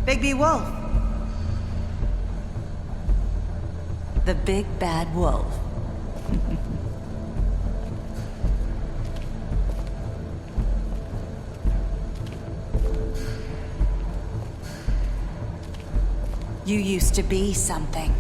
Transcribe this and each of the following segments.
Bigby Wolf. The big bad wolf. You used to be something.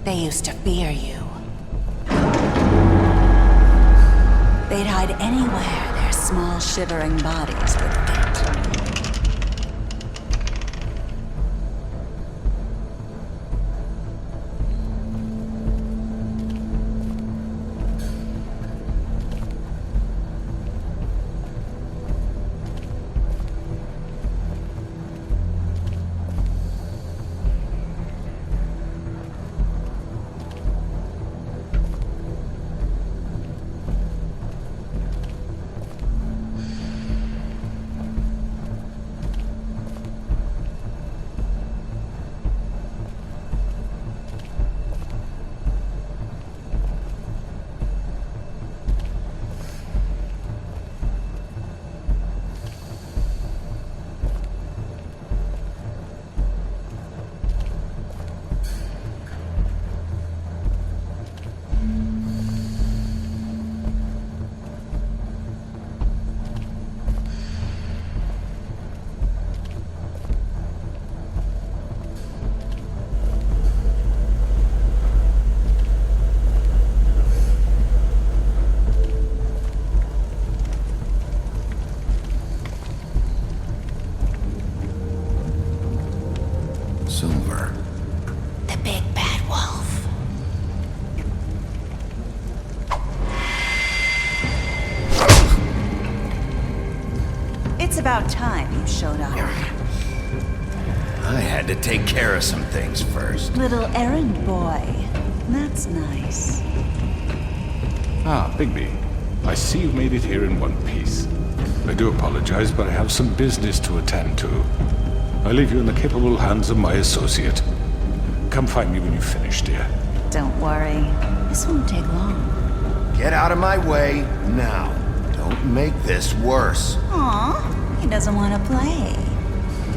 They used to fear you. They'd hide anywhere their small, shivering bodies would fit. Silver. The big bad wolf. It's about time you showed up. I had to take care of some things first. Little errand boy. That's nice. Ah, Bigby. I see you made it here in one piece. I do apologize, but I have some business to attend to. I leave you in the capable hands of my associate. Come find me when you finish, dear. Don't worry. This won't take long. Get out of my way now. Don't make this worse. Aw, he doesn't want to play.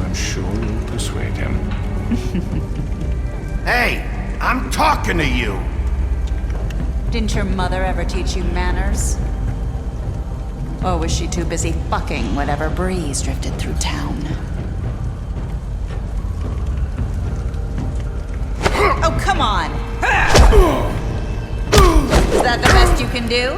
I'm sure you'll persuade him. Hey, I'm talking to you. Didn't your mother ever teach you manners? Or was she too busy fucking whatever breeze drifted through town? Oh, come on! Is that the best you can do?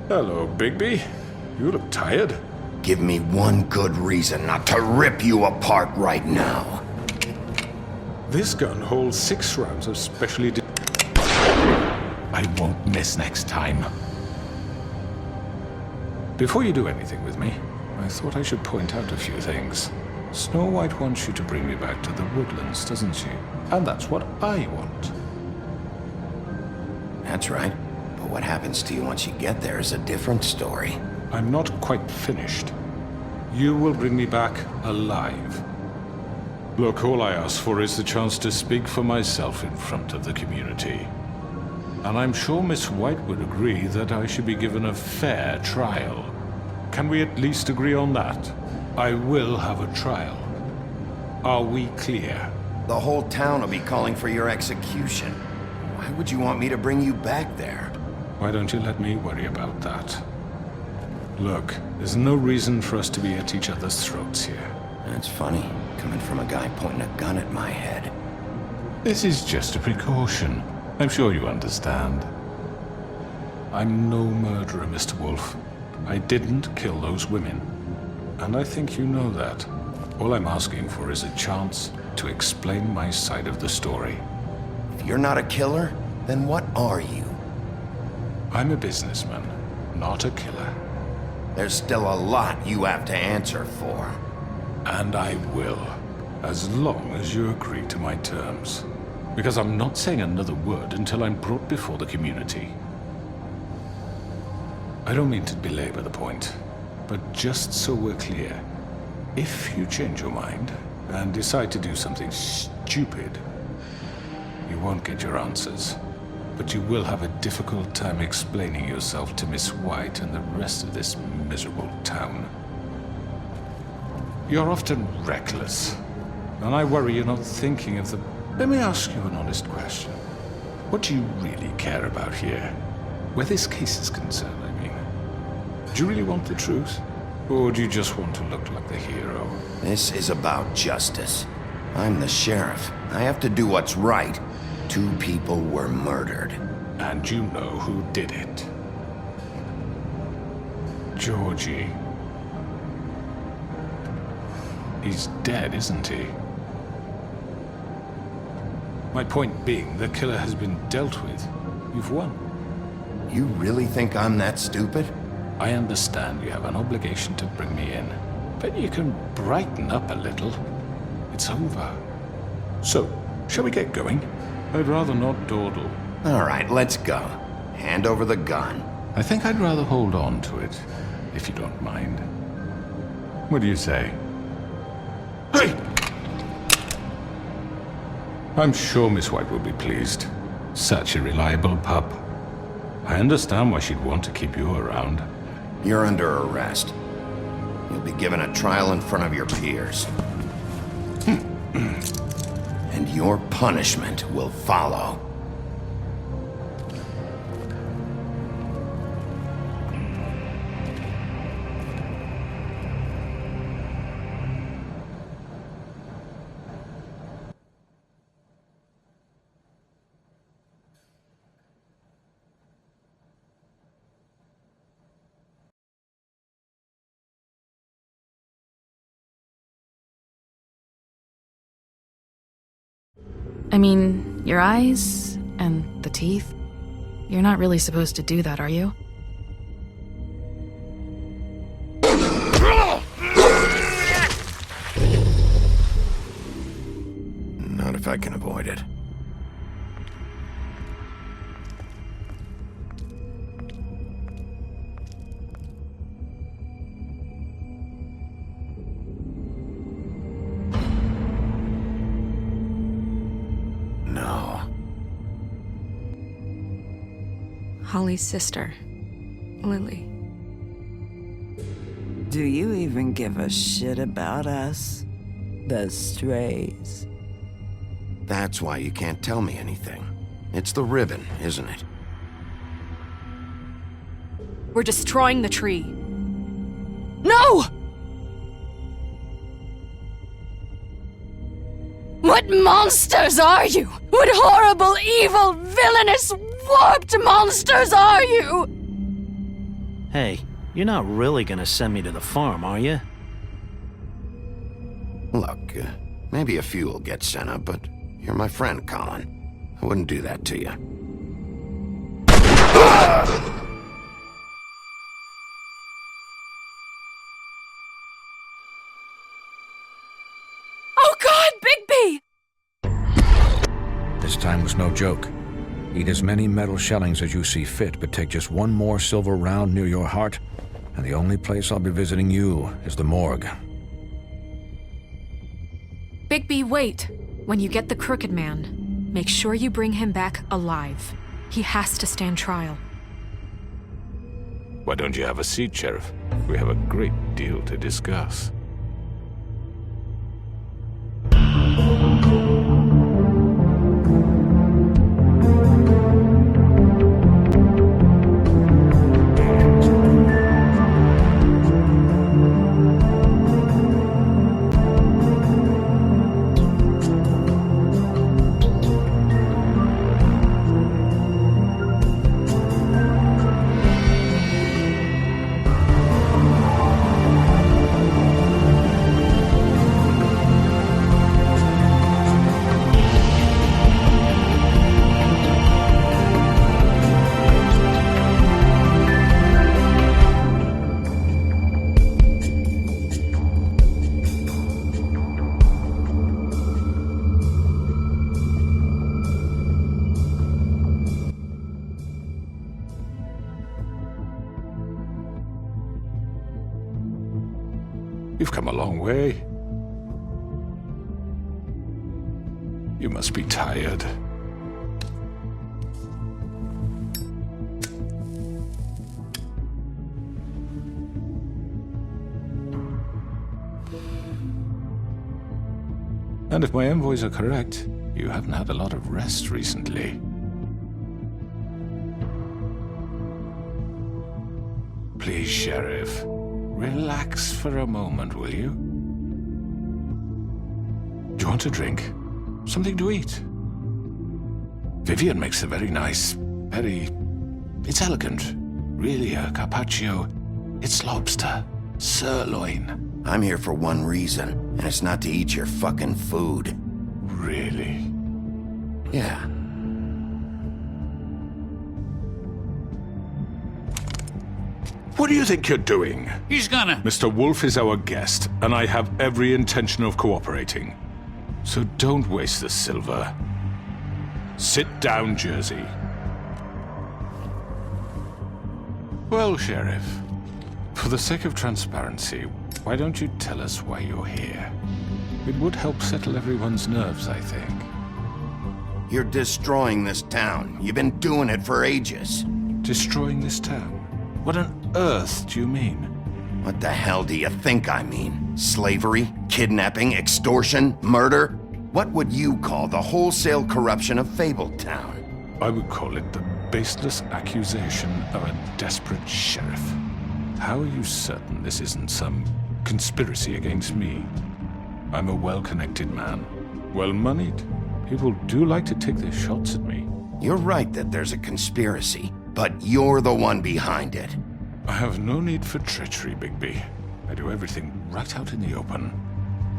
Hello, Bigby. You look tired. Give me one good reason not to rip you apart right now. This gun holds 6 rounds of specially I won't miss next time. Before you do anything with me, I thought I should point out a few things. Snow White wants you to bring me back to the woodlands, doesn't she? And that's what I want. That's right. But what happens to you once you get there is a different story. I'm not quite finished. You will bring me back alive. Look, all I ask for is the chance to speak for myself in front of the community. And I'm sure Miss White would agree that I should be given a fair trial. Can we at least agree on that? I will have a trial. Are we clear? The whole town will be calling for your execution. Why would you want me to bring you back there? Why don't you let me worry about that? Look, there's no reason for us to be at each other's throats here. That's funny, coming from a guy pointing a gun at my head. This is just a precaution. I'm sure you understand. I'm no murderer, Mr. Wolf. I didn't kill those women. And I think you know that. All I'm asking for is a chance to explain my side of the story. If you're not a killer, then what are you? I'm a businessman, not a killer. There's still a lot you have to answer for. And I will, as long as you agree to my terms. Because I'm not saying another word until I'm brought before the community. I don't mean to belabor the point, but just so we're clear, if you change your mind and decide to do something stupid, you won't get your answers. But you will have a difficult time explaining yourself to Miss White and the rest of this miserable town. You're often reckless, and I worry you're not thinking of the... Let me ask you an honest question. What do you really care about here? Where this case is concerned, I mean. Do you really want the truth? Or do you just want to look like the hero? This is about justice. I'm the sheriff. I have to do what's right. 2 people were murdered. And you know who did it. Georgie. He's dead, isn't he? My point being, the killer has been dealt with. You've won. You really think I'm that stupid? I understand you have an obligation to bring me in, but you can brighten up a little. It's over. So, shall we get going? I'd rather not dawdle. All right, let's go. Hand over the gun. I think I'd rather hold on to it, if you don't mind. What do you say? Hey! I'm sure Miss White will be pleased. Such a reliable pup. I understand why she'd want to keep you around. You're under arrest. You'll be given a trial in front of your peers. And your punishment will follow. I mean, your eyes and the teeth. You're not really supposed to do that, are you? Not if I can avoid it. No. Holly's sister, Lily. Do you even give a shit about us? The strays. That's why you can't tell me anything. It's the ribbon, isn't it? We're destroying the tree. No! What monsters are you? What horrible, evil, villainous, warped monsters are you? Hey, you're not really gonna send me to the farm, are you? Look, maybe a few will get sent up, but you're my friend, Colin. I wouldn't do that to you. Oh God, Bigby! This time was no joke. Eat as many metal shellings as you see fit, but take just one more silver round near your heart, and the only place I'll be visiting you is the morgue. Bigby, wait. When you get the Crooked Man, make sure you bring him back alive. He has to stand trial. Why don't you have a seat, Sheriff? We have a great deal to discuss. You've come a long way. You must be tired. And if my envoys are correct, you haven't had a lot of rest recently. Please, Sheriff. Relax for a moment, will you? Do you want a drink? Something to eat? Vivian makes a very nice, it's elegant. Really a carpaccio. It's lobster. Sirloin. I'm here for one reason, and it's not to eat your fucking food. Really? Yeah. What do you think you're doing? He's gonna... Mr. Wolf is our guest, and I have every intention of cooperating. So don't waste the silver. Sit down, Jersey. Well, Sheriff, for the sake of transparency, why don't you tell us why you're here? It would help settle everyone's nerves, I think. You're destroying this town. You've been doing it for ages. Destroying this town? What on earth do you mean? What the hell do you think I mean? Slavery? Kidnapping? Extortion? Murder? What would you call the wholesale corruption of Fabletown? I would call it the baseless accusation of a desperate sheriff. How are you certain this isn't some conspiracy against me? I'm a well-connected man, well-moneyed. People do like to take their shots at me. You're right that there's a conspiracy, but you're the one behind it. I have no need for treachery, Bigby. I do everything right out in the open.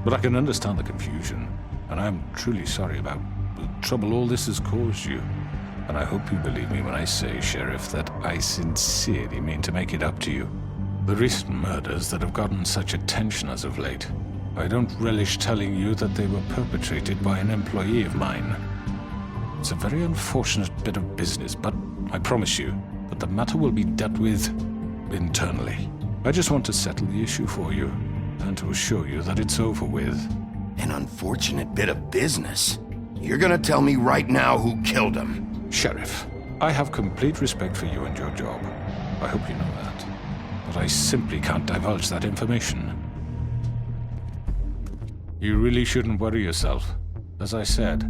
But I can understand the confusion, and I'm truly sorry about the trouble all this has caused you. And I hope you believe me when I say, Sheriff, that I sincerely mean to make it up to you. The recent murders that have gotten such attention as of late, I don't relish telling you that they were perpetrated by an employee of mine. It's a very unfortunate bit of business, but I promise you that the matter will be dealt with internally. I just want to settle the issue for you, and to assure you that it's over with. An unfortunate bit of business? You're gonna tell me right now who killed him? Sheriff, I have complete respect for you and your job. I hope you know that. But I simply can't divulge that information. You really shouldn't worry yourself. As I said,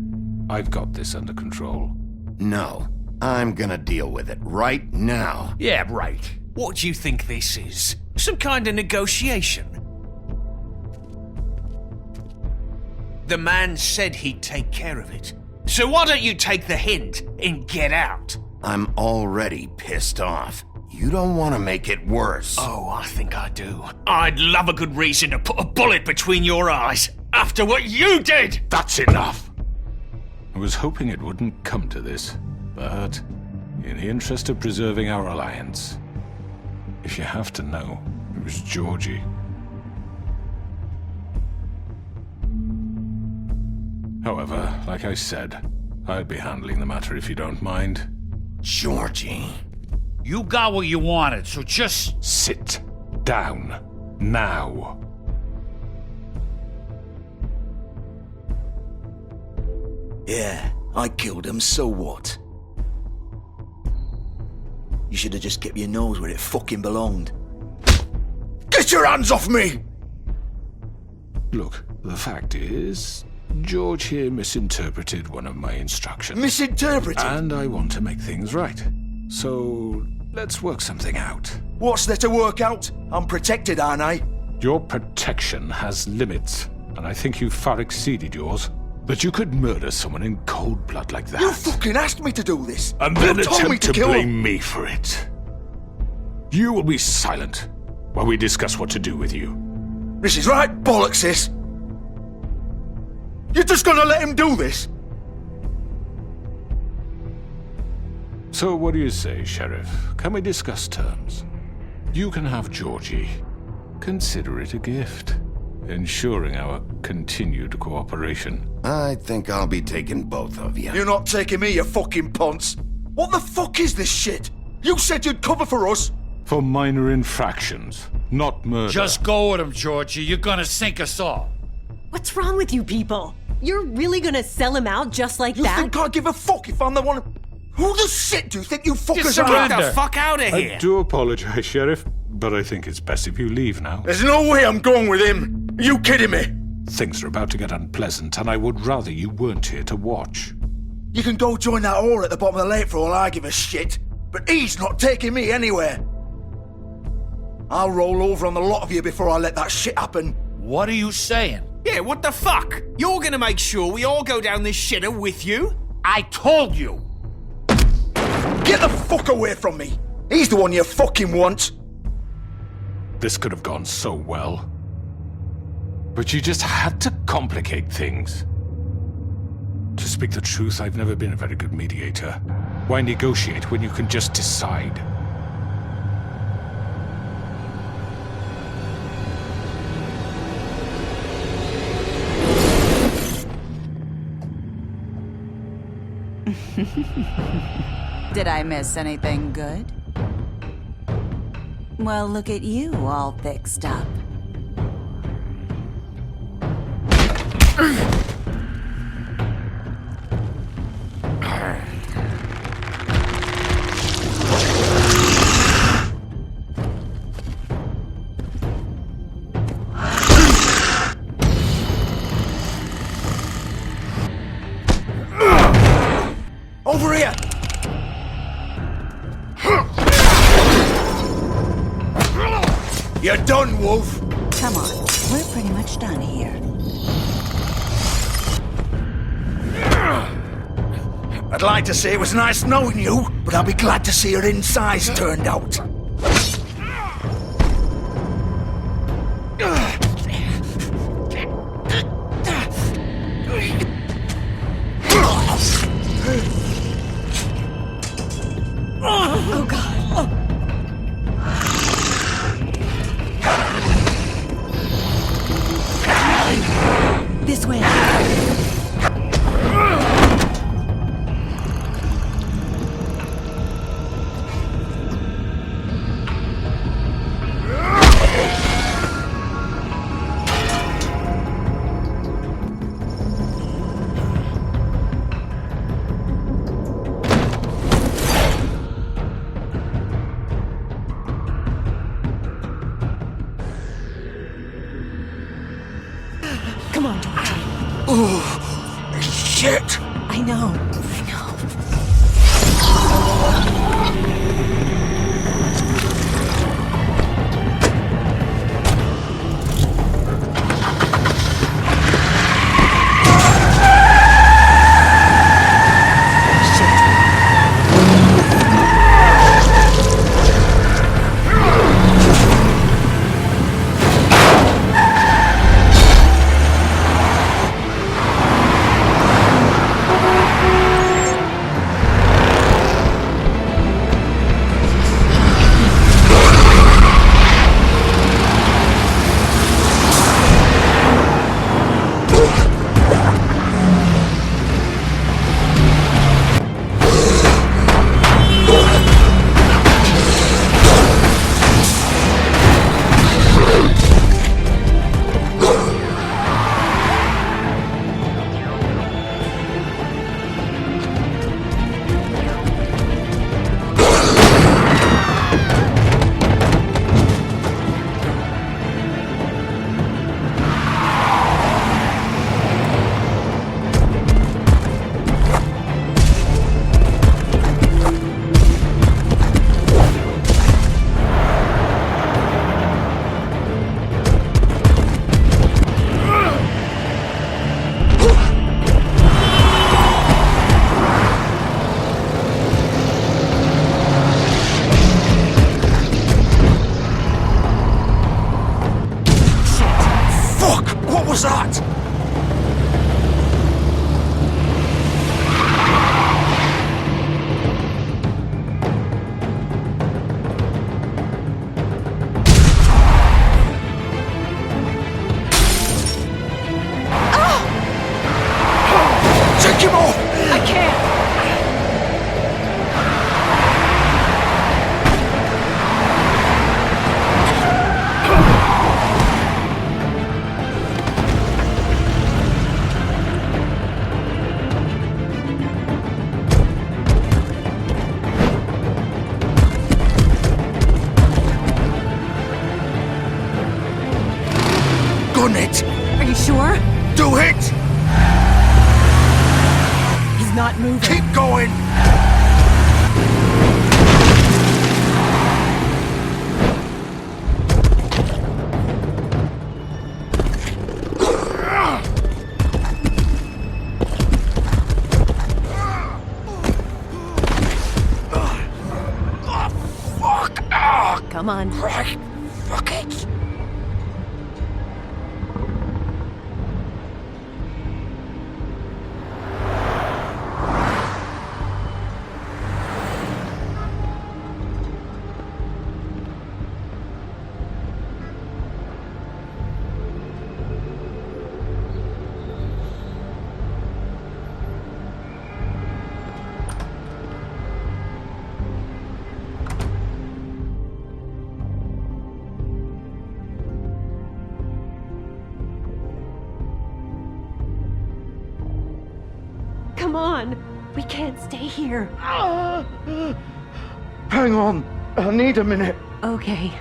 I've got this under control. No, I'm gonna deal with it right now. Yeah, right. What do you think this is? Some kind of negotiation? The man said he'd take care of it. So why don't you take the hint and get out? I'm already pissed off. You don't want to make it worse. Oh, I think I do. I'd love a good reason to put a bullet between your eyes after what you did! That's enough! I was hoping it wouldn't come to this, but in the interest of preserving our alliance, if you have to know, it was Georgie. However, like I said, I'll be handling the matter if you don't mind. Georgie. You got what you wanted, so just... Sit down. Now. Yeah, I killed him, so what? You should have just kept your nose where it fucking belonged. Get your hands off me! Look, the fact is, George here misinterpreted one of my instructions. Misinterpreted? And I want to make things right. So, let's work something out. What's there to work out? I'm protected, aren't I? Your protection has limits, and I think you've far exceeded yours. That you could murder someone in cold blood like that. You fucking asked me to do this! And then you told me attempt to kill blame him. me for it. You will be silent while we discuss what to do with you. This is right bollocks, this! You're just gonna let him do this? So what do you say, Sheriff? Can we discuss terms? You can have Georgie. Consider it a gift, ensuring our continued cooperation. I think I'll be taking both of you. You're not taking me, you fucking ponce! What the fuck is this shit? You said you'd cover for us! For minor infractions, not murder. Just go with him, Georgie. You're gonna sink us all. What's wrong with you people? You're really gonna sell him out just like You that? think I give a fuck if I'm the one... Who the shit do you think you fuckers are? Get the fuck out of here! I do apologize, Sheriff, but I think it's best if you leave now. There's no way I'm going with him! Are you kidding me? Things are about to get unpleasant, and I would rather you weren't here to watch. You can go join that whore at the bottom of the lake for all I give a shit, but he's not taking me anywhere. I'll roll over on the lot of you before I let that shit happen. What are you saying? Yeah, what the fuck? You're gonna make sure we all go down this shitter with you? I told you! Get the fuck away from me! He's the one you fucking want! This could have gone so well. But you just had to complicate things. To speak the truth, I've never been a very good mediator. Why negotiate when you can just decide? Did I miss anything good? Well, look at you, all fixed up. Over here! You're done, Wolf! Come on, we're pretty much done here. I'd like to say it was nice knowing you, but I'll be glad to see your insides turned out. Oh God. This way. Come on, George. Oh, shit! I know. What was that? Take him off! I can't! Gun it! Are you sure? Do it! He's not moving. Keep going! Come on. Right. Fuck it. Come on. We can't stay here. Hang on. I need a minute. Okay.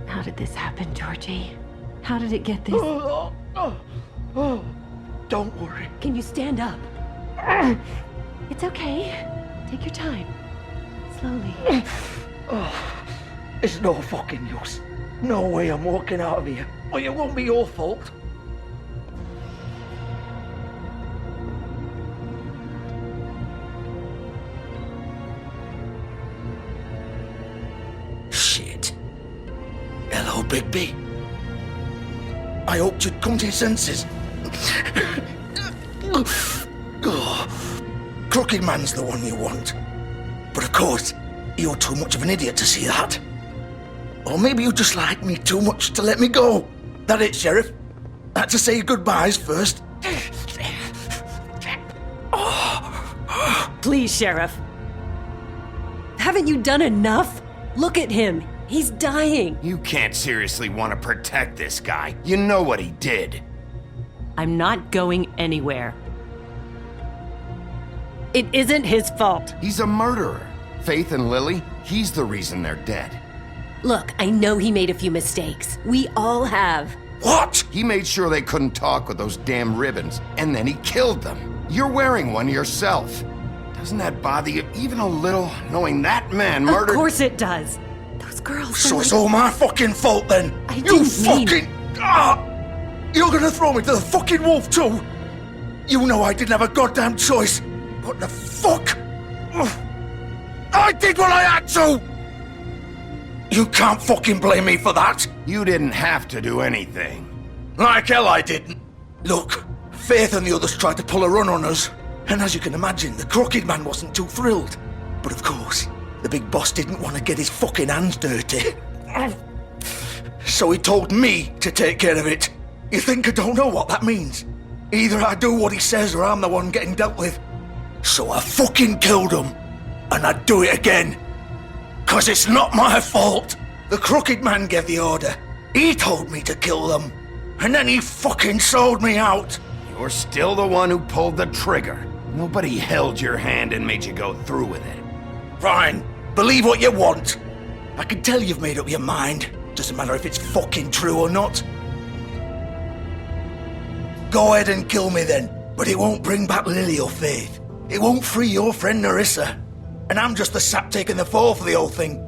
How did this happen, Georgie? How did it get this? Don't worry. Can you stand up? It's okay. Take your time. Slowly. It's no fucking use. No way I'm walking out of here. Well, it won't be your fault. Shit. Hello, Bigby. I hoped you'd come to your senses. Crooked Man's the one you want. But of course, you're too much of an idiot to see that. Or maybe you just like me too much to let me go. That it, Sheriff? I had to say goodbyes first. Please, Sheriff. Haven't you done enough? Look at him. He's dying. You can't seriously want to protect this guy. You know what he did. I'm not going anywhere. It isn't his fault. He's a murderer. Faith and Lily, he's the reason they're dead. Look, I know he made a few mistakes. We all have. What? He made sure they couldn't talk with those damn ribbons, and then he killed them. You're wearing one yourself. Doesn't that bother you even a little, knowing that man murdered— Of course it does. Those girls— So it's all my fucking fault then? I You didn't mean— fucking— You're gonna throw me to the fucking wolf too? You know I didn't have a goddamn choice. What the fuck? I did what I had to! You can't fucking blame me for that. You didn't have to do anything. Like hell I didn't. Look, Faith and the others tried to pull a run on us. And as you can imagine, the Crooked Man wasn't too thrilled. But of course, the big boss didn't want to get his fucking hands dirty. So he told me to take care of it. You think I don't know what that means? Either I do what he says or I'm the one getting dealt with. So I fucking killed him. And I'd do it again. 'Cause it's not my fault. The Crooked Man gave the order. He told me to kill them. And then he fucking sold me out. You're still the one who pulled the trigger. Nobody held your hand and made you go through with it. Fine. Believe what you want. I can tell you've made up your mind. Doesn't matter if it's fucking true or not. Go ahead and kill me then. But it won't bring back Lily or Faith. It won't free your friend Nerissa. And I'm just the sap taking the fall for the whole thing.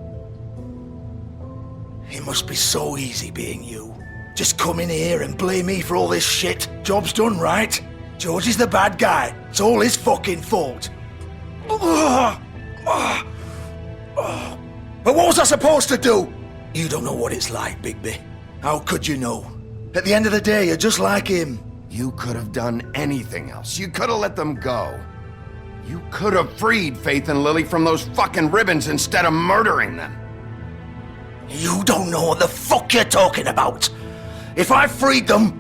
It must be so easy being you. Just come in here and blame me for all this shit. Job's done, right? George is the bad guy. It's all his fucking fault. But what was I supposed to do? You don't know what it's like, Bigby. How could you know? At the end of the day, you're just like him. You could have done anything else. You could have let them go. You could have freed Faith and Lily from those fucking ribbons instead of murdering them. You don't know what the fuck you're talking about. If I freed them,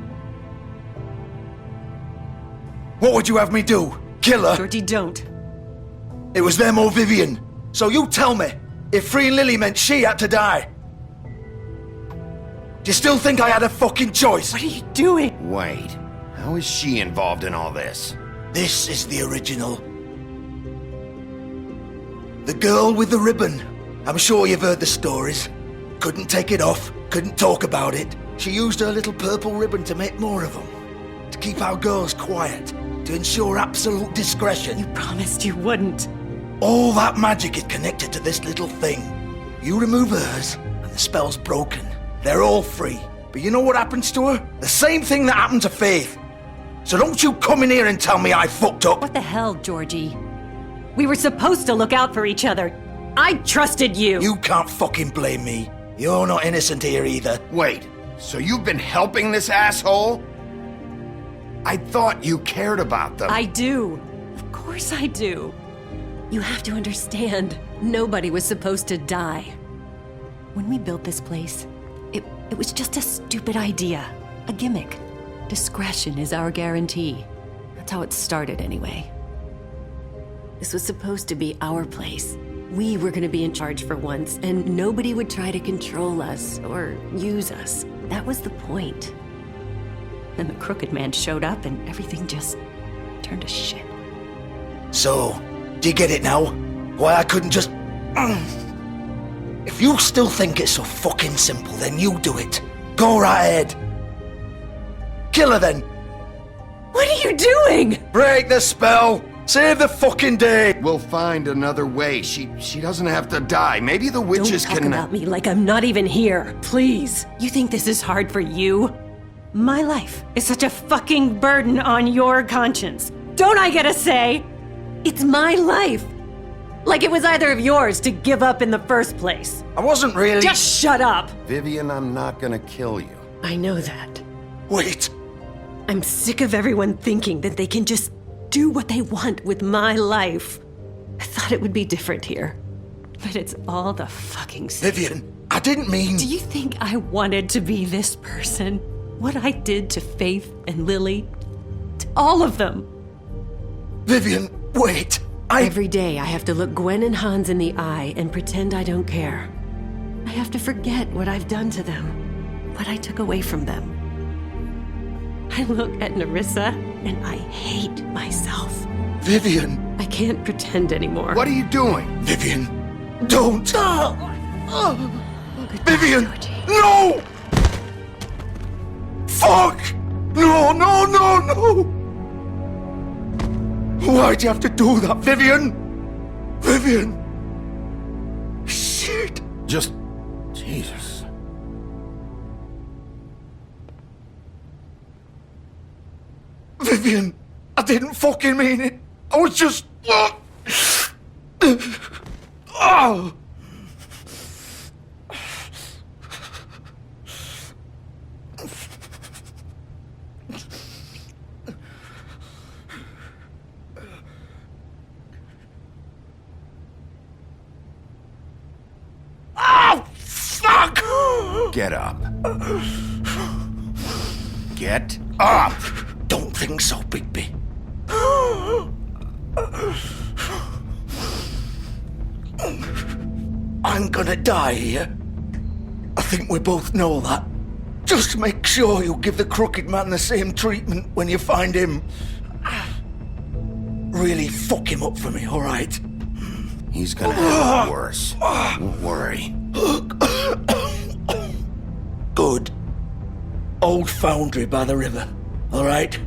what would you have me do? Kill her? Georgie, don't. It was them or Vivian. So you tell me, if freeing Lily meant she had to die, do you still think I had a fucking choice? What are you doing? Wait, how is she involved in all this? This is the original. The girl with the ribbon. I'm sure you've heard the stories. Couldn't take it off, couldn't talk about it. She used her little purple ribbon to make more of them. To keep our girls quiet. To ensure absolute discretion. You promised you wouldn't. All that magic is connected to this little thing. You remove hers, and the spell's broken. They're all free. But you know what happens to her? The same thing that happened to Faith. So don't you come in here and tell me I fucked up. What the hell, Georgie? We were supposed to look out for each other. I trusted you. You can't fucking blame me. You're not innocent here either. Wait, so you've been helping this asshole? I thought you cared about them. I do. Of course I do. You have to understand, nobody was supposed to die. When we built this place, it was just a stupid idea. A gimmick. Discretion is our guarantee. That's how it started anyway. This was supposed to be our place. We were gonna be in charge for once, and nobody would try to control us or use us. That was the point. Then the Crooked Man showed up and everything just turned to shit. So, do you get it now? Why I couldn't just... If you still think it's so fucking simple, then you do it. Go right ahead. Kill her then. What are you doing? Break the spell. Save the fucking day. We'll find another way. She doesn't have to die. Maybe the witches Don't talk can... about me like I'm not even here, please. You think this is hard for you? My life is such a fucking burden on your conscience. Don't I get a say? It's my life. Like it was either of yours to give up in the first place. I wasn't really... Just shut up. Vivian, I'm not gonna kill you. I know that. Wait. I'm sick of everyone thinking that they can just do what they want with my life. I thought it would be different here. But it's all the fucking same. Vivian, I didn't mean... Do you think I wanted to be this person? What I did to Faith and Lily? To all of them? Vivian, wait. Every day I have to look Gwen and Hans in the eye and pretend I don't care. I have to forget what I've done to them. What I took away from them. I look at Nerissa and I hate myself. Vivian. I can't pretend anymore. What are you doing? Vivian, don't. Vivian, Georgie. no! Fuck! No, no, no, no! Why'd you have to do that, Vivian? Vivian! Shit! Just... Jesus. Vivian, I didn't fucking mean it. I was just... Oh! Oh, fuck! Get up. Get up! Don't think so, Bigby. I'm gonna die here. I think we both know that. Just make sure you give the Crooked Man the same treatment when you find him. Really fuck him up for me, alright? He's gonna have it worse. Don't worry. Good. Old foundry by the river, alright?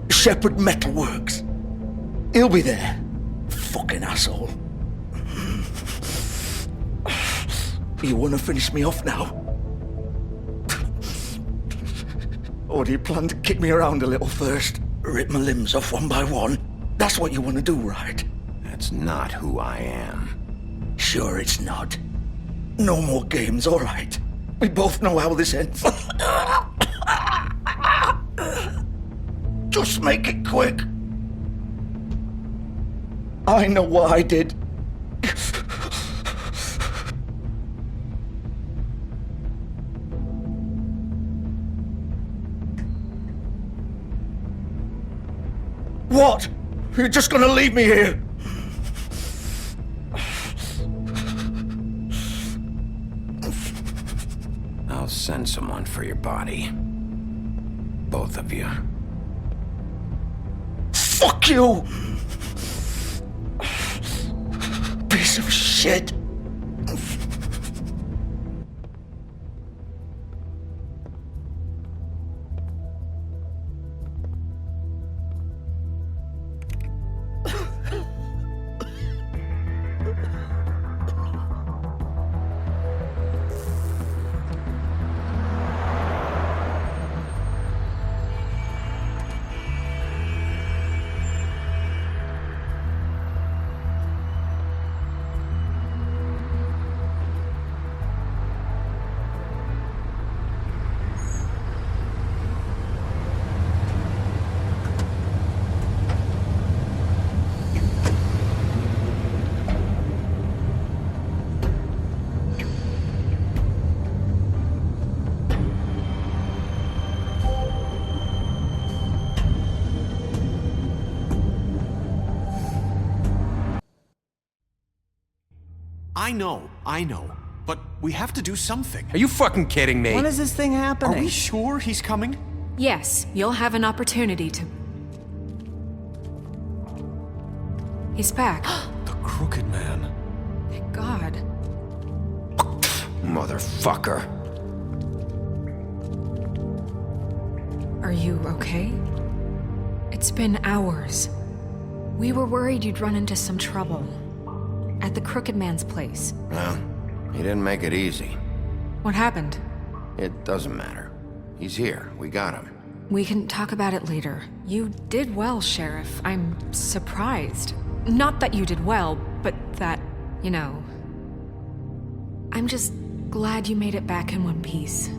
Shepherd Metalworks. He'll be there. Fucking asshole. You wanna finish me off now? Or do you plan to kick me around a little first? Rip my limbs off one by one? That's what you wanna do, right? That's not who I am. Sure it's not. No more games, alright. We both know how this ends. Just make it quick. I know what I did. What? You're just gonna leave me here? I'll send someone for your body. Both of you. Fuck you! Piece of shit. I know. But we have to do something. Are you fucking kidding me? When is this thing happening? Are we sure he's coming? Yes, you'll have an opportunity to... He's back. The Crooked Man. Thank God. Motherfucker. Are you okay? It's been hours. We were worried you'd run into some trouble. At the Crooked Man's place. Well, he didn't make it easy. What happened? It doesn't matter. He's here. We got him. We can talk about it later. You did well, Sheriff. I'm surprised. Not that you did well, but that, you know... I'm just glad you made it back in one piece.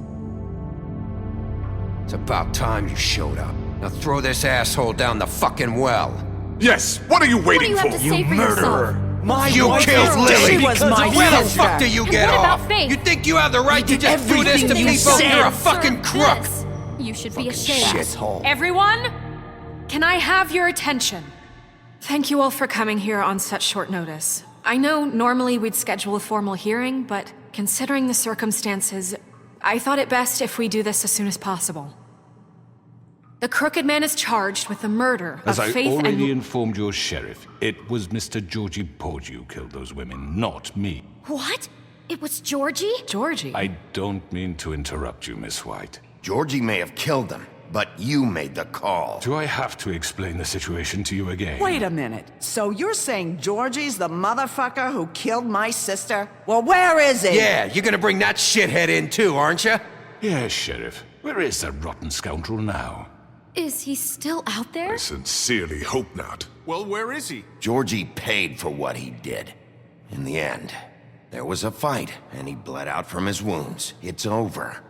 It's about time you showed up. Now throw this asshole down the fucking well. Yes, what are you waiting What do you have to say for yourself? You killed Lily! She was my Where the sister. fuck do you get what off? about Faith? You think you have the right to just do this to Everything you people? said. You're a fucking crook! This. You should be ashamed. Shithole. Everyone, can I have your attention? Thank you all for coming here on such short notice. I know normally we'd schedule a formal hearing, but considering the circumstances, I thought it best if we do this as soon as possible. The Crooked Man is charged with the murder As of I Faith already and... informed your sheriff, it was Mr. Georgie Porgy who killed those women, not me. What? It was Georgie? Georgie? I don't mean to interrupt you, Miss White. Georgie may have killed them, but you made the call. Do I have to explain the situation to you again? Wait a minute. So you're saying Georgie's the motherfucker who killed my sister? Well, where is he? Yeah, you're gonna bring that shithead in too, aren't you? Yes, Sheriff. Where is that rotten scoundrel now? Is he still out there? Sincerely hope not. Well, where is he? Georgie paid for what he did. In the end, there was a fight, and he bled out from his wounds. It's over.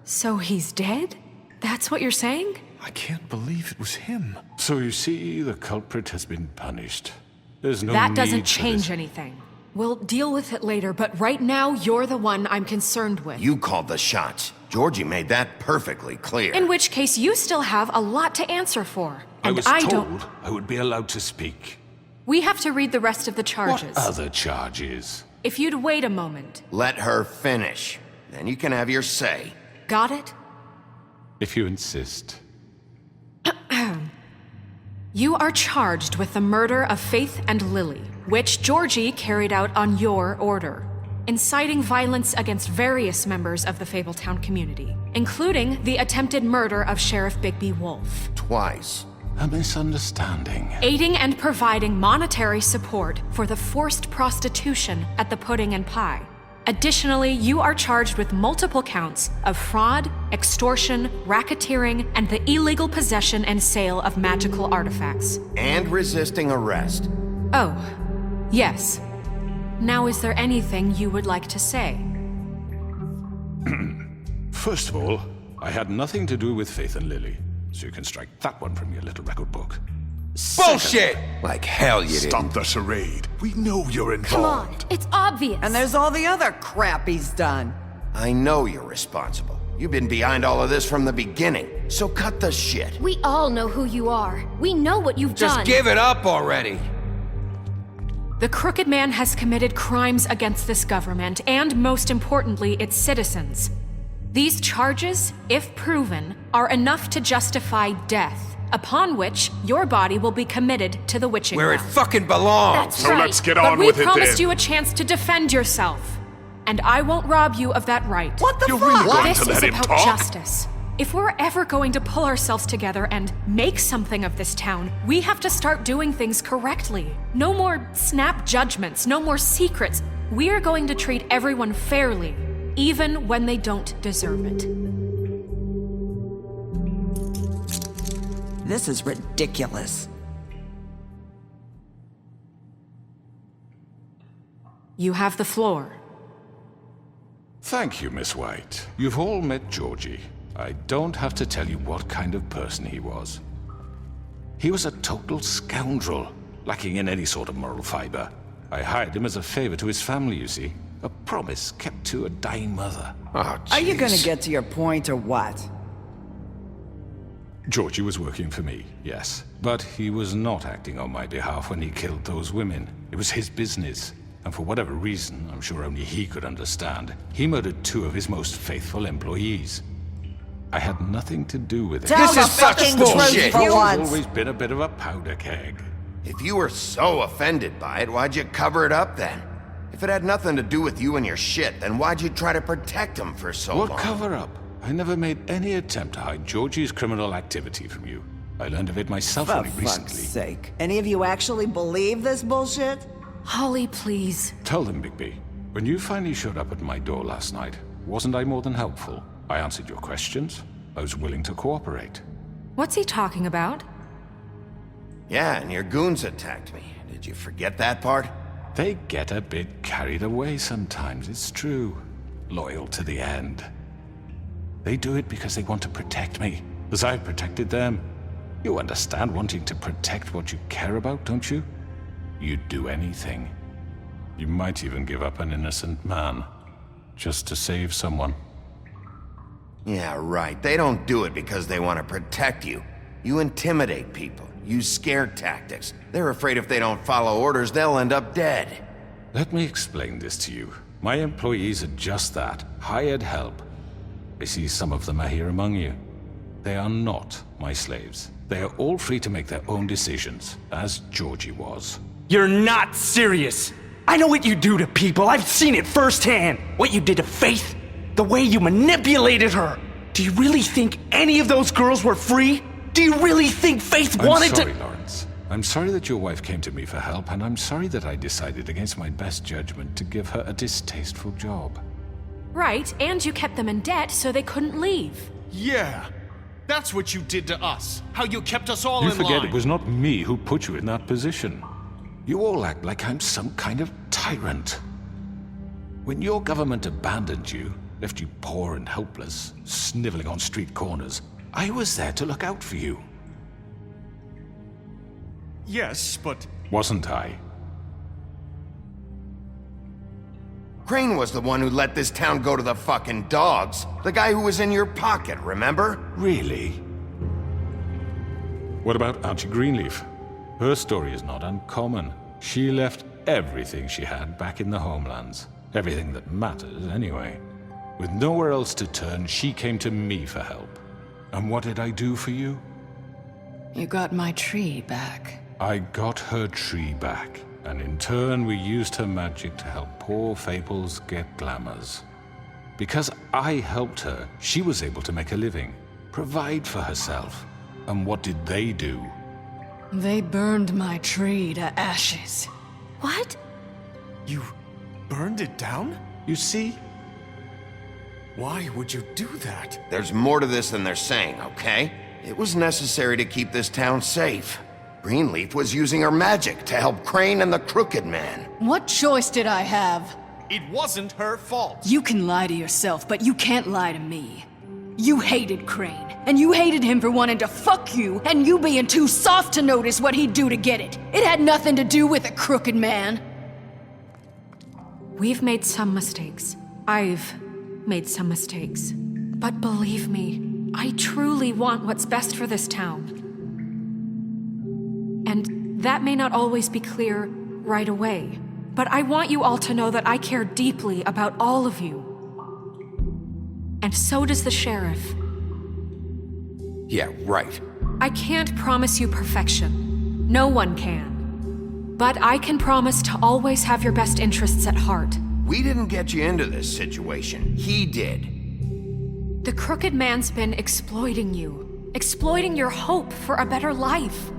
So he's dead? That's what you're saying? I can't believe it was him. So you see, the culprit has been punished. There's no That need doesn't for change this. anything. We'll deal with it later, but right now, you're the one I'm concerned with. You called the shots. Georgie made that perfectly clear. In which case, you still have a lot to answer for. I And was I told don't... I would be allowed to speak. We have to read the rest of the charges. What other charges? If you'd wait a moment. Let her finish. Then you can have your say. Got it? If you insist. You are charged with the murder of Faith and Lily, which Georgie carried out on your order, inciting violence against various members of the Fabletown community, including the attempted murder of Sheriff Bigby Wolf. Twice. A misunderstanding. Aiding and providing monetary support for the forced prostitution at the Pudding and Pie. Additionally, you are charged with multiple counts of fraud, extortion, racketeering, and the illegal possession and sale of magical artifacts. And resisting arrest. Oh, yes. Now, is there anything you would like to say? First of all, I had nothing to do with Faith and Lily, so you can strike that one from your little record book. Bullshit! Like hell you didn't. Stop the charade. We know you're involved. Come on, it's obvious. And there's all the other crap he's done. I know you're responsible. You've been behind all of this from the beginning, so cut the shit. We all know who you are. We know what you've done. Just give it up already. The Crooked Man has committed crimes against this government, and most importantly, its citizens. These charges, if proven, are enough to justify death, upon which your body will be committed to the witching Where it well. fucking belongs. That's So right. let's get But on we with it promised then. you a chance to defend yourself, and I won't rob you of that right. What the You're fuck? really going This to let is him about talk? justice. If we're ever going to pull ourselves together and make something of this town, we have to start doing things correctly. No more snap judgments, no more secrets. We're going to treat everyone fairly, even when they don't deserve it. This is ridiculous. You have the floor. Thank you, Miss White. You've all met Georgie. I don't have to tell you what kind of person he was. He was a total scoundrel, lacking in any sort of moral fiber. I hired him as a favor to his family, you see. A promise kept to a dying mother. Oh, Are you gonna jeez. get to your point or what? Georgie was working for me, yes. But he was not acting on my behalf when he killed those women. It was his business. And for whatever reason, I'm sure only he could understand, he murdered 2 of his most faithful employees. I had nothing to do with it. Tell This the is such fucking bullshit. truth for Georgie's once. always been a bit of a powder keg. If you were so offended by it, why'd you cover it up then? If it had nothing to do with you and your shit, then why'd you try to protect him for so long? What cover-up? I never made any attempt to hide Georgie's criminal activity from you. I learned of it myself For only fuck's recently. sake. Any of you actually believe this bullshit? Holly, please. Tell them, Bigby. When you finally showed up at my door last night, wasn't I more than helpful? I answered your questions. I was willing to cooperate. What's he talking about? Yeah, and your goons attacked me. Did you forget that part? They get a bit carried away sometimes, it's true. Loyal to the end. They do it because they want to protect me, as I've protected them. You understand wanting to protect what you care about, don't you? You'd do anything. You might even give up an innocent man, just to save someone. Yeah, right. They don't do it because they want to protect you. You intimidate people, use scare tactics. They're afraid if they don't follow orders, they'll end up dead. Let me explain this to you. My employees are just that, hired help. I see some of them are here among you. They are not my slaves. They are all free to make their own decisions, as Georgie was. You're not serious. I know what you do to people. I've seen it firsthand. What you did to Faith. The way you manipulated her. Do you really think any of those girls were free? Do you really think Faith wanted I'm sorry, to— Lawrence. I'm sorry that your wife came to me for help, and I'm sorry that I decided against my best judgment to give her a distasteful job. Right, and you kept them in debt so they couldn't leave. Yeah. That's what you did to us. How you kept us all You in forget line. it was not me who put you in that position. You all act like I'm some kind of tyrant. When your government abandoned you, left you poor and helpless, sniveling on street corners, I was there to look out for you. Yes, but... Wasn't I? Crane was the one who let this town go to the fucking dogs. The guy who was in your pocket, remember? Really? What about Auntie Greenleaf? Her story is not uncommon. She left everything she had back in the homelands. Everything that matters, anyway. With nowhere else to turn, she came to me for help. And what did I do for you? You got my tree back. I got her tree back, and in turn we used her magic to help poor Fables get glamours. Because I helped her, she was able to make a living, provide for herself. And what did they do? They burned my tree to ashes. What? You burned it down? You see? Why would you do that? There's more to this than they're saying, okay? It was necessary to keep this town safe. Greenleaf was using her magic to help Crane and the Crooked Man. What choice did I have? It wasn't her fault. You can lie to yourself, but you can't lie to me. You hated Crane, and you hated him for wanting to fuck you, and you being too soft to notice what he'd do to get it. It had nothing to do with a crooked man. We've made some mistakes. I've made some mistakes. But believe me, I truly want what's best for this town. And that may not always be clear right away, but I want you all to know that I care deeply about all of you. And so does the sheriff. Yeah, right. I can't promise you perfection. No one can. But I can promise to always have your best interests at heart. We didn't get you into this situation. He did. The crooked man's been exploiting you. Exploiting your hope for a better life.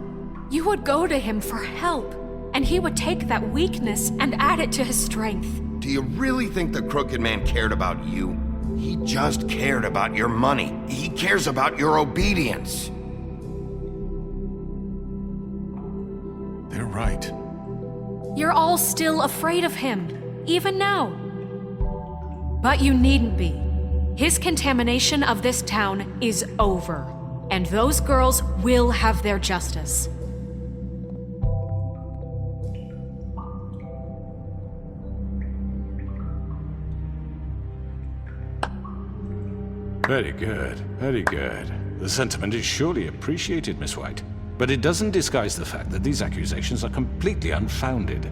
You would go to him for help, and he would take that weakness and add it to his strength. Do you really think the crooked man cared about you? He just cared about your money. He cares about your obedience. They're right. You're all still afraid of him, even now. But you needn't be. His contamination of this town is over, and those girls will have their justice. Very good, very good. The sentiment is surely appreciated, Miss White. But it doesn't disguise the fact that these accusations are completely unfounded.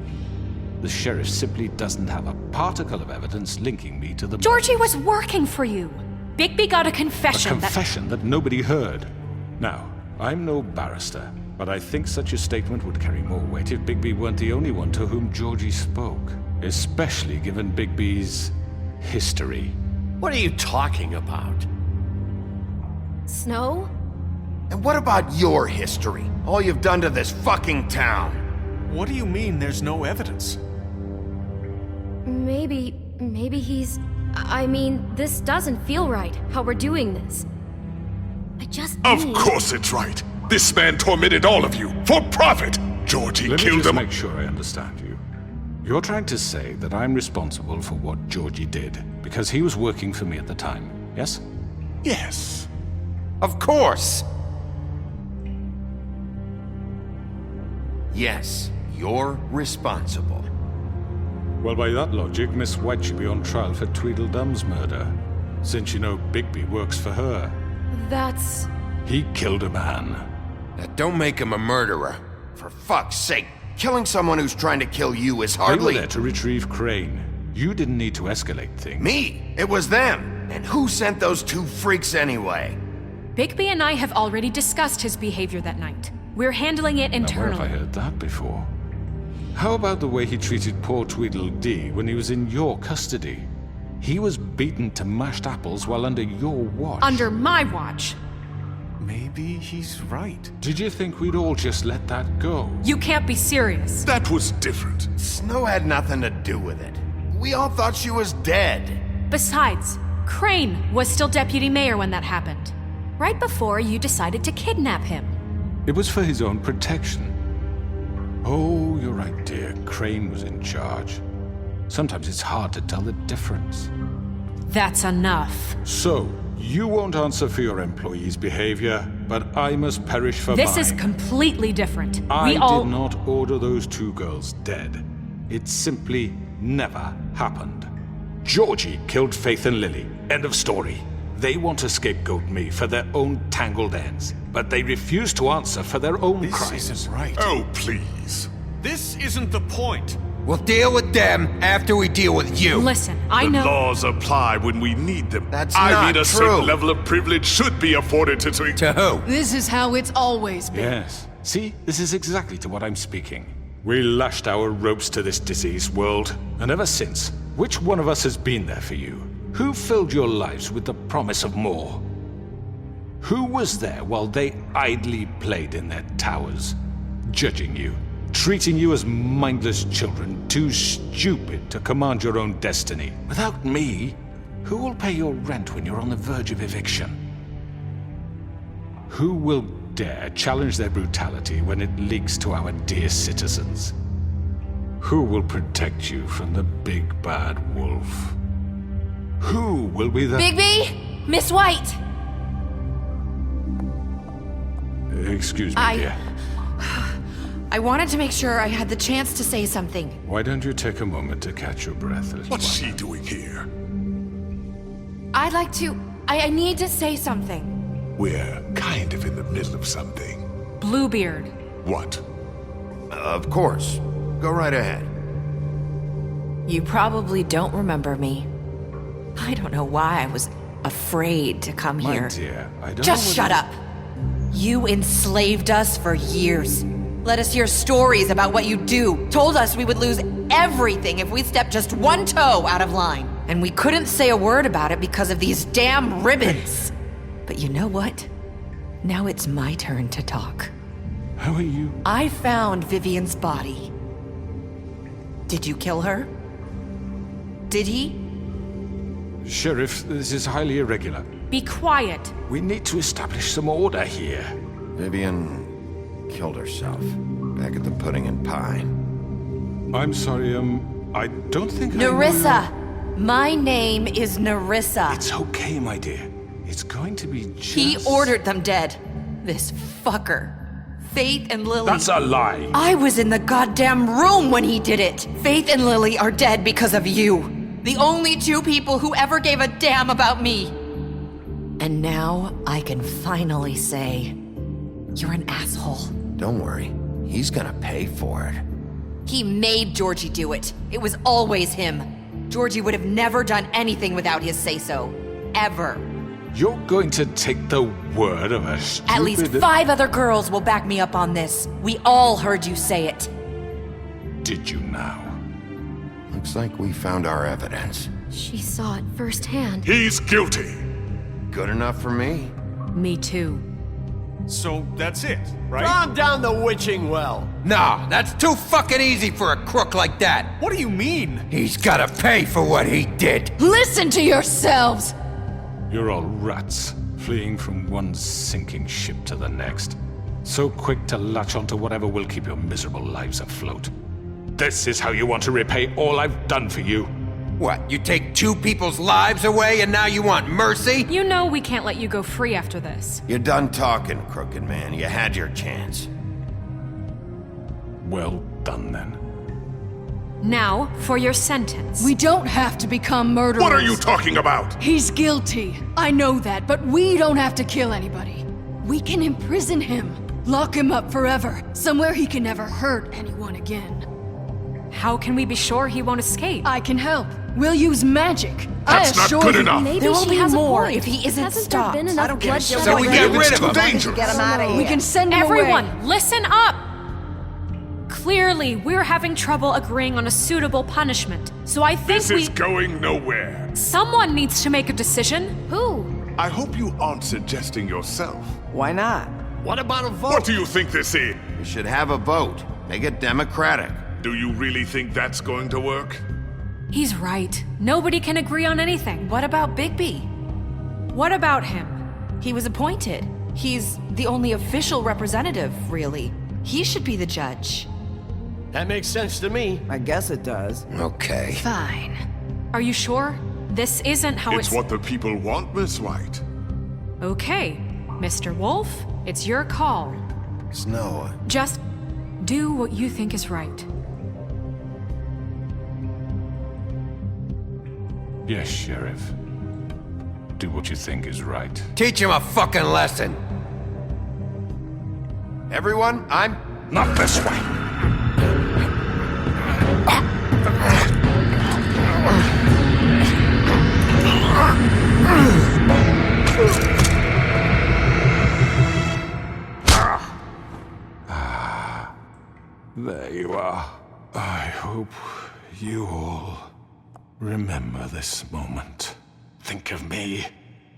The sheriff simply doesn't have a particle of evidence linking me to the... Georgie was working for you. Bigby got a confession. A confession that nobody heard. Now, I'm no barrister, but I think such a statement would carry more weight if Bigby weren't the only one to whom Georgie spoke. Especially given Bigby's history. What are you talking about? Snow? And what about your history? All you've done to this fucking town? What do you mean there's no evidence? Maybe he's... I mean, this doesn't feel right, how we're doing this. I just Of course it's right. This man tormented all of you, for profit! Georgie Let me killed just him. make sure I understand you. You're trying to say that I'm responsible for what Georgie did, because he was working for me at the time, yes? Yes. Of course! Yes, you're responsible. Well, by that logic, Miss White should be on trial for Tweedledum's murder, since you know Bigby works for her. That's... He killed a man. Now, don't make him a murderer. For fuck's sake, killing someone who's trying to kill you is They were hardly... there to retrieve Crane. You didn't need to escalate things. Me? It was them. And who sent those two freaks anyway? Bigby and I have already discussed his behavior that night. We're handling it Now, where internally. have I heard that before? How about the way he treated poor Tweedledee when he was in your custody? He was beaten to mashed apples while under your watch. Under my watch. Maybe he's right. Did you think we'd all just let that go? You can't be serious. That was different. Snow had nothing to do with it. We all thought she was dead. Besides, Crane was still deputy mayor when that happened. Right before you decided to kidnap him. It was for his own protection. Oh, you're right, dear. Crane was in charge. Sometimes it's hard to tell the difference. That's enough. So, you won't answer for your employees' behavior, but I must perish for This mine. is completely different. I We all... did not order those two girls dead. It simply never happened. Georgie killed Faith and Lily. End of story. They want to scapegoat me for their own tangled ends, but they refuse to answer for their own crimes. This isn't right. Oh, please. This isn't the point. We'll deal with them after we deal with you. Listen, I The know... laws apply when we need them. That's I not mean, a true. certain level of privilege should be afforded to... To who? This is how it's always been. Yes. See, this is exactly to what I'm speaking. We lashed our ropes to this diseased world, and ever since, which one of us has been there for you? Who filled your lives with the promise of more? Who was there while they idly played in their towers, judging you, treating you as mindless children, too stupid to command your own destiny? Without me, who will pay your rent when you're on the verge of eviction? Who will dare challenge their brutality when it leaks to our dear citizens? Who will protect you from the big bad wolf? Who will be the... Bigby! Miss White! Excuse me, dear. I wanted to make sure I had the chance to say something. Why don't you take a moment to catch your breath a little What's while? she doing here? I'd like to... I need to say something. We're kind of in the middle of something. Bluebeard. What? Of course. Go right ahead. You probably don't remember me. I don't know why I was afraid to come My here. dear, I don't Just know shut up! You enslaved us for years. Let us hear stories about what you do. Told us we would lose everything if we stepped just one toe out of line. And we couldn't say a word about it because of these damn ribbons. But you know what? Now it's my turn to talk. How are you? I found Vivian's body. Did you kill her? Did he? Sheriff, this is highly irregular. Be quiet. We need to establish some order here. Vivian killed herself back at the Pudding and Pie. I'm sorry, I don't think Nerissa! My name is Nerissa. It's okay, my dear. It's going to be just... He ordered them dead. This fucker. Faith and Lily... That's a lie! I was in the goddamn room when he did it! Faith and Lily are dead because of you. The only two people who ever gave a damn about me. And now I can finally say, you're an asshole. Don't worry. He's gonna pay for it. He made Georgie do it. It was always him. Georgie would have never done anything without his say-so. Ever. You're going to take the word of a stupid... At least 5 other girls will back me up on this. We all heard you say it. Did you now? Looks like we found our evidence. She saw it firsthand. He's guilty. Good enough for me? Me too. So that's it, right? Calm down the witching well. Nah, that's too fucking easy for a crook like that. What do you mean? He's gotta pay for what he did. Listen to yourselves! You're all rats, fleeing from one sinking ship to the next. So quick to latch onto whatever will keep your miserable lives afloat. This is how you want to repay all I've done for you. What, you take 2 people's lives away and now you want mercy? You know we can't let you go free after this. You're done talking, crooked man. You had your chance. Well done, then. Now, for your sentence. We don't have to become murderers. What are you talking about? He's guilty. I know that, but we don't have to kill anybody. We can imprison him. Lock him up forever. Somewhere he can never hurt anyone again. How can we be sure he won't escape? I can help. We'll use magic. That's not good enough. Maybe There will she be has more a point. if he isn't Hasn't stopped. there been enough I don't give a bloodshed shit. So we already? get rid It's of too him. dangerous. Get him out of here. We can send him Everyone, away. listen up! Clearly, we're having trouble agreeing on a suitable punishment. So I think This is going nowhere. someone needs to make a decision. Who? I hope you aren't suggesting yourself. Why not? What about a vote? What do you think this is? We should have a vote. Make it democratic. Do you really think that's going to work? He's right. Nobody can agree on anything. What about Bigby? What about him? He was appointed. He's the only official representative, really. He should be the judge. That makes sense to me. I guess it does. Okay. Fine. Are you sure? This isn't how It's what the people want, Miss White. Okay, Mr. Wolf, it's your call. Snow. Just do what you think is right. Yes, Sheriff. Do what you think is right. Teach him a fucking lesson. Everyone, I'm... Not this way! There you are. I hope you all remember this moment. Think of me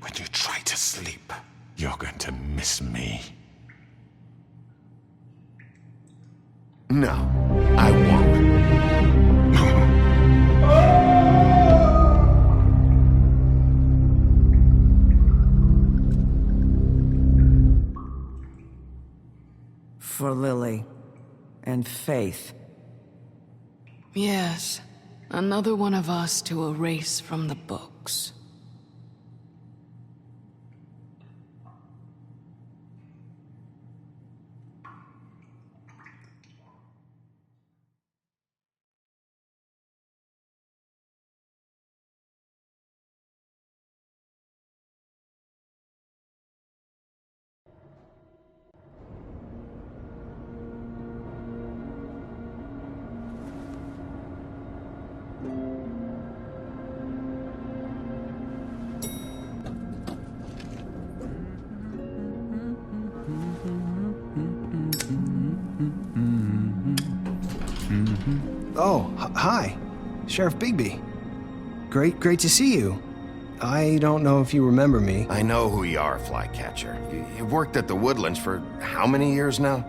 when you try to sleep. You're going to miss me. No, I won't. For Lily and Faith. Yes, another one of us to erase from the books. Oh, hi. Sheriff Bigby. Great to see you. I don't know if you remember me. I know who you are, Flycatcher. You've worked at the Woodlands for how many years now?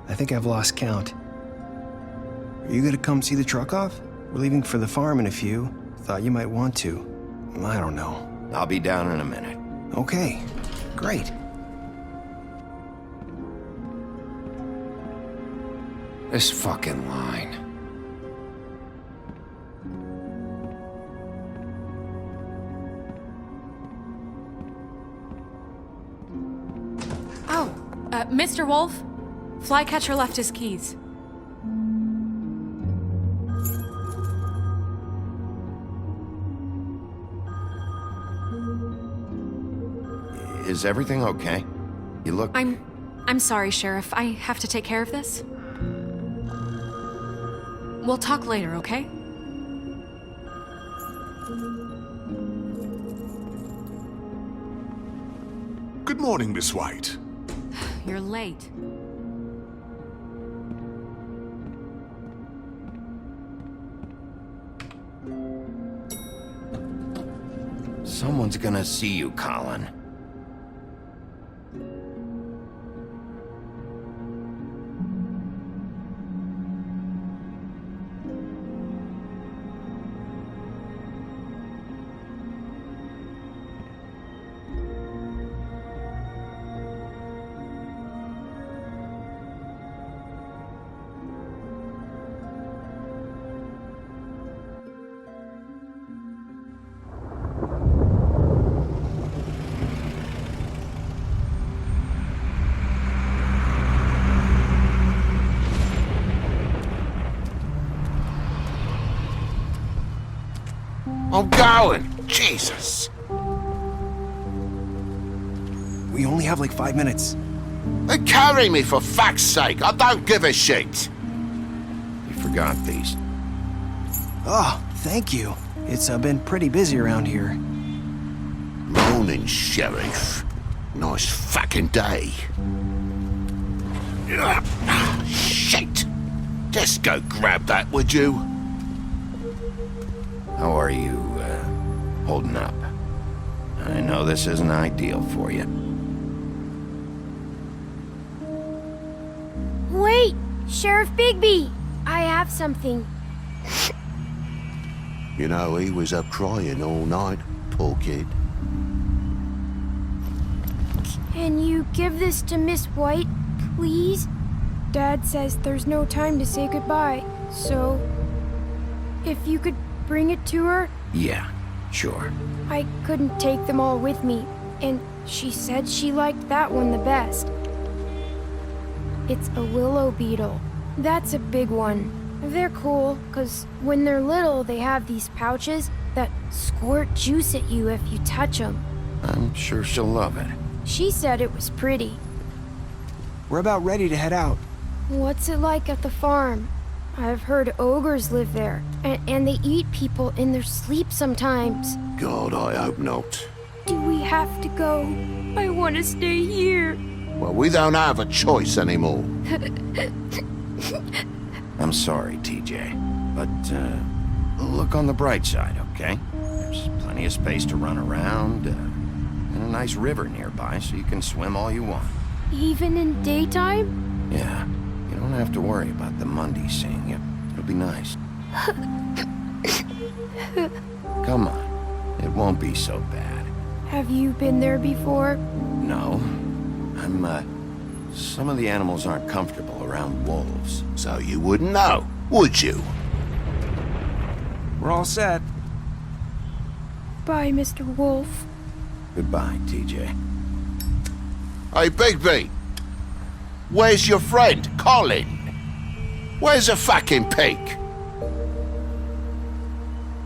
I think I've lost count. Are you gonna come see the truck off? We're leaving for the farm in a few. Thought you might want to. I don't know. I'll be down in a minute. Okay, great. This fucking line. Oh, Mr. Wolf? Flycatcher left his keys. Is everything okay? You look... I'm sorry, Sheriff. I have to take care of this. We'll talk later, okay? Good morning, Miss White. You're late. Someone's gonna see you, Colin. I'm going! Jesus! We only have like 5 minutes. Then carry me for fuck's sake! I don't give a shit! You forgot these. Oh, thank you. It's been pretty busy around here. Morning, Sheriff. Nice fucking day. Shit! Just go grab that, would you? How are you, holding up? I know this isn't ideal for you. Wait! Sheriff Bigby! I have something. You know, he was up crying all night, poor kid. Can you give this to Miss White, please? Dad says there's no time to say goodbye, so... if you could bring it to her? Yeah, sure. I couldn't take them all with me, and she said she liked that one the best. It's a willow beetle. That's a big one. They're cool, 'cause when they're little, they have these pouches that squirt juice at you if you touch them. I'm sure she'll love it. She said it was pretty. We're about ready to head out. What's it like at the farm? I've heard ogres live there, and they eat people in their sleep sometimes. God, I hope not. Do we have to go? I want to stay here. Well, we don't have a choice anymore. I'm sorry, TJ, but look on the bright side, okay? There's plenty of space to run around, and a nice river nearby, so you can swim all you want. Even in daytime? Yeah, you don't have to worry about the Mundy seeing you. It'll be nice. Come on, it won't be so bad. Have you been there before? No, some of the animals aren't comfortable around wolves. So you wouldn't know, would you? We're all set. Bye, Mr. Wolf. Goodbye, TJ. Hey, Bigby. Where's your friend, Colin? Where's the fucking pig?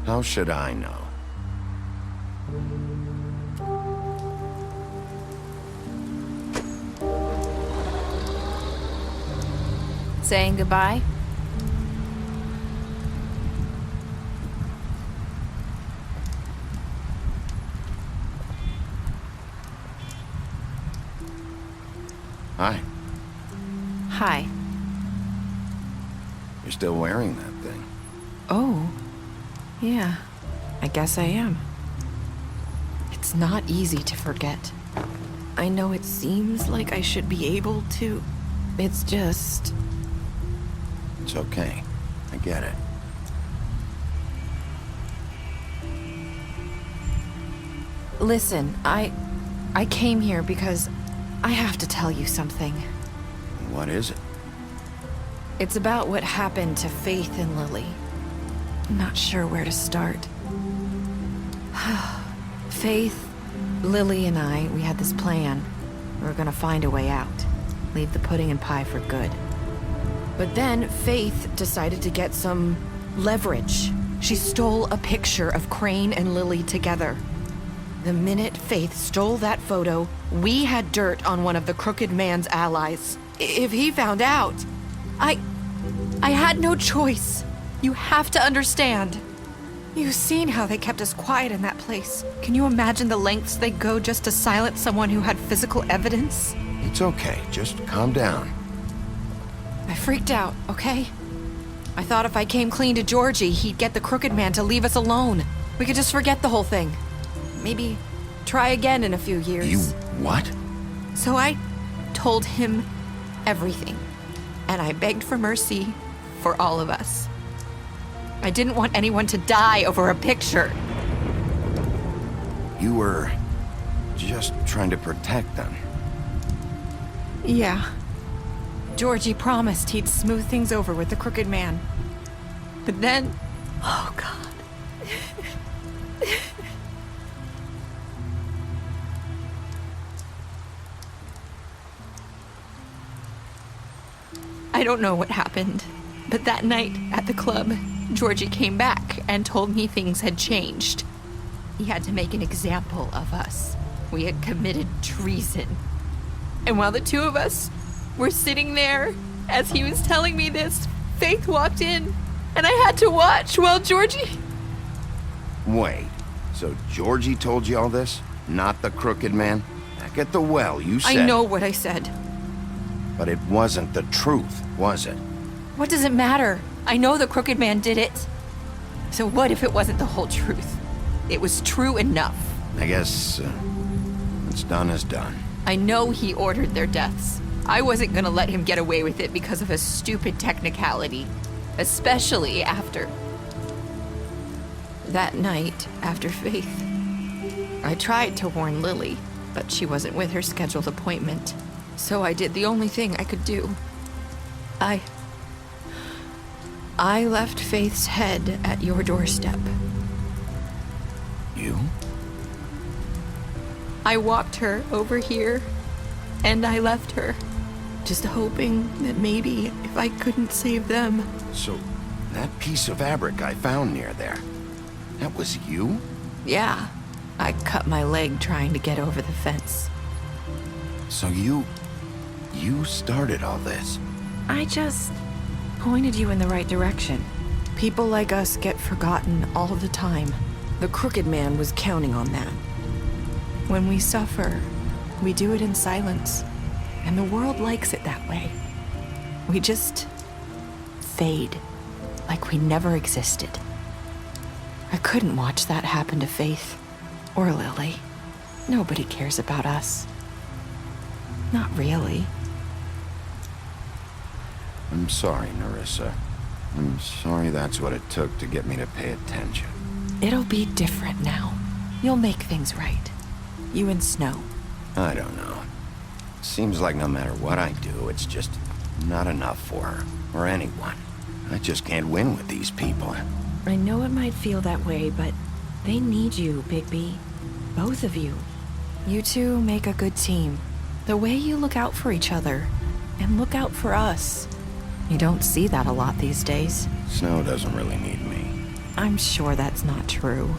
How should I know? Saying goodbye? Hi. Hi. You're still wearing that thing. Oh. Yeah. I guess I am. It's not easy to forget. I know it seems like I should be able to. It's just... It's okay. I get it. Listen, I came here because I have to tell you something. What is it? It's about what happened to Faith and Lily. I'm not sure where to start. Faith, Lily, and I, we had this plan. We were gonna find a way out. Leave the pudding and pie for good. But then Faith decided to get some leverage. She stole a picture of Crane and Lily together. The minute Faith stole that photo, we had dirt on one of the Crooked Man's allies. If he found out, I had no choice. You have to understand. You've seen how they kept us quiet in that place. Can you imagine the lengths they go just to silence someone who had physical evidence? It's okay. Just calm down. I freaked out, okay? I thought if I came clean to Georgie, he'd get the Crooked Man to leave us alone. We could just forget the whole thing. Maybe try again in a few years. You what? So I told him everything. And I begged for mercy for all of us. I didn't want anyone to die over a picture. You were just trying to protect them. Yeah. Georgie promised he'd smooth things over with the Crooked Man. But then... Oh, God. I don't know what happened, but that night at the club, Georgie came back and told me things had changed. He had to make an example of us. We had committed treason. And while the two of us were sitting there, as he was telling me this, Faith walked in, and I had to watch while Georgie... Wait, so Georgie told you all this? Not the Crooked Man? Back at the well, you said... I know what I said. But it wasn't the truth, was it? What does it matter? I know the Crooked Man did it. So what if it wasn't the whole truth? It was true enough. I guess what's done is done. I know he ordered their deaths. I wasn't gonna let him get away with it because of a stupid technicality. Especially after... that night, after Faith. I tried to warn Lily, but she wasn't with her scheduled appointment. So I did the only thing I could do. I left Faith's head at your doorstep. You? I walked her over here, and I left her, just hoping that maybe if I couldn't save them... So, that piece of fabric I found near there, that was you? Yeah, I cut my leg trying to get over the fence. So you started all this? I just pointed you in the right direction. People like us get forgotten all the time. The Crooked Man was counting on that. When we suffer, we do it in silence. And the world likes it that way. We just fade, like we never existed. I couldn't watch that happen to Faith or Lily. Nobody cares about us. Not really. I'm sorry, Nerissa. I'm sorry that's what it took to get me to pay attention. It'll be different now. You'll make things right. You and Snow. I don't know. Seems like no matter what I do, it's just not enough for her, or anyone. I just can't win with these people. I know it might feel that way, but they need you, Bigby. Both of you. You two make a good team. The way you look out for each other, and look out for us. You don't see that a lot these days. Snow doesn't really need me. I'm sure that's not true.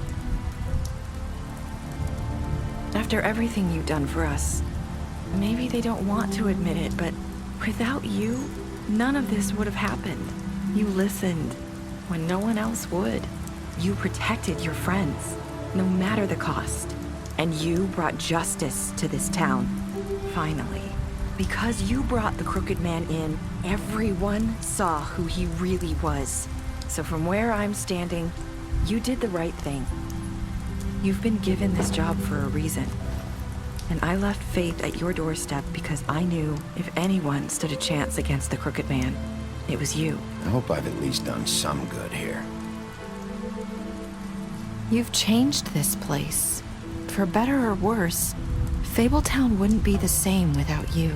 After everything you've done for us, maybe they don't want to admit it, but without you, none of this would have happened. You listened when no one else would. You protected your friends, no matter the cost. And you brought justice to this town, finally. Because you brought the Crooked Man in, everyone saw who he really was. So from where I'm standing, you did the right thing. You've been given this job for a reason. And I left Faith at your doorstep because I knew if anyone stood a chance against the Crooked Man, it was you. I hope I've at least done some good here. You've changed this place. For better or worse, Fabletown wouldn't be the same without you.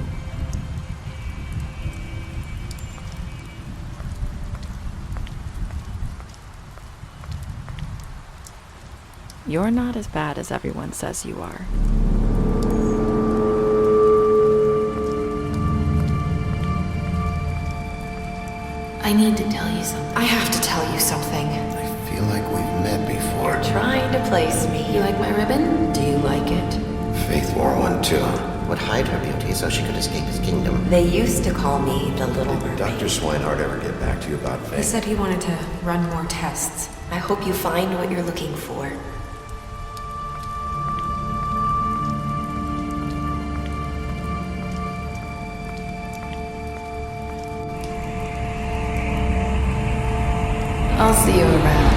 You're not as bad as everyone says you are. I need to tell you something. I have to tell you something. I feel like we've met before. Trying to place me. You like my ribbon? Do you like it? Faith wore one too. Would hide her beauty so she could escape his kingdom. They used to call me the Little Mermaid. Dr. Swinehart ever get back to you about Faith? He said he wanted to run more tests. I hope you find what you're looking for. I'll see you around.